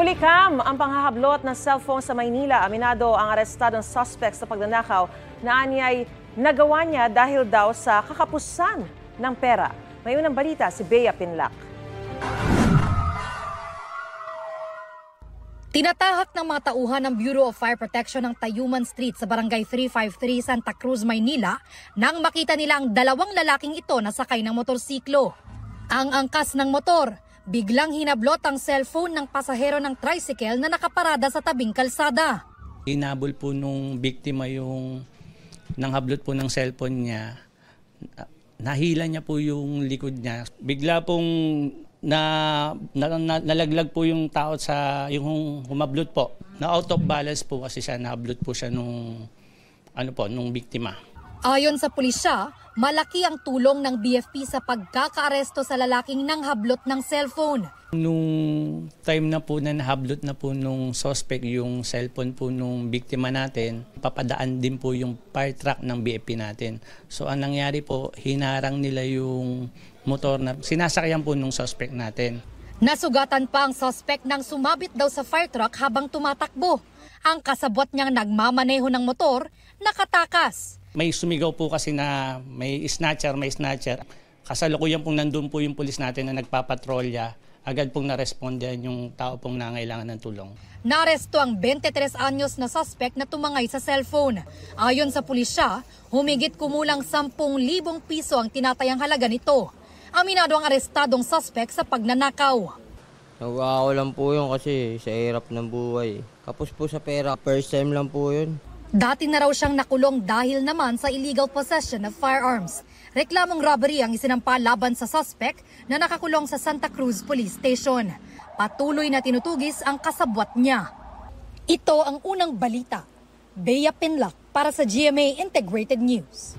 Hulikam ang panghahablot ng cellphone sa Maynila. Aminado ang arestadong suspect sa pagnanakaw na anyay nagawa niya dahil daw sa kakapusan ng pera. May unang balita si Bea Pinlac. Tinatahak ng mga tauhan ng Bureau of Fire Protection ng Tayuman Street sa Barangay 353, Santa Cruz, Maynila nang makita nila ang dalawang lalaking ito na sakay ng motorsiklo. Ang angkas ng motor, biglang hinablot ang cellphone ng pasahero ng tricycle na nakaparada sa tabing kalsada. Hinabol po nung biktima yung nanghablot po ng cellphone niya. Nahila niya po yung likod niya. Bigla pong nalaglag po yung tao sa yung humablot po. Na out of balance po kasi siya, nahablot po siya nung biktima. Ayon sa pulisya, malaki ang tulong ng BFP sa pagkakaaresto sa lalaking nanghablot ng cellphone. Nung time na po na nahablot na po nung suspect yung cellphone po nung biktima natin, papadaan din po yung fire truck ng BFP natin. So ang nangyari po, hinarang nila yung motor na sinasakyan po nung suspect natin. Nasugatan pa ang suspect nang sumabit daw sa fire truck habang tumatakbo. Ang kasabot niyang nagmamaneho ng motor, nakatakas. May sumigaw po kasi na may snatcher. Kasalukuyan pong nandun po yung pulis natin na nagpapatrolya. Agad pong narespondan yung tao pong nangailangan ng tulong. Naresto ang 23 anyos na suspect na tumangay sa cellphone. Ayon sa pulisya, humigit kumulang 10,000 piso ang tinatayang halaga nito. Aminado ang arestadong suspect sa pagnanakaw. Nagawa ko lang po yun kasi sa hirap ng buhay. Kapos po sa pera, first time lang po yun. Dati na raw siyang nakulong dahil naman sa illegal possession of firearms. Reklamong robbery ang isinampa laban sa suspect na nakakulong sa Santa Cruz Police Station. Patuloy na tinutugis ang kasabwat niya. Ito ang unang balita. Bea Pinlac para sa GMA Integrated News.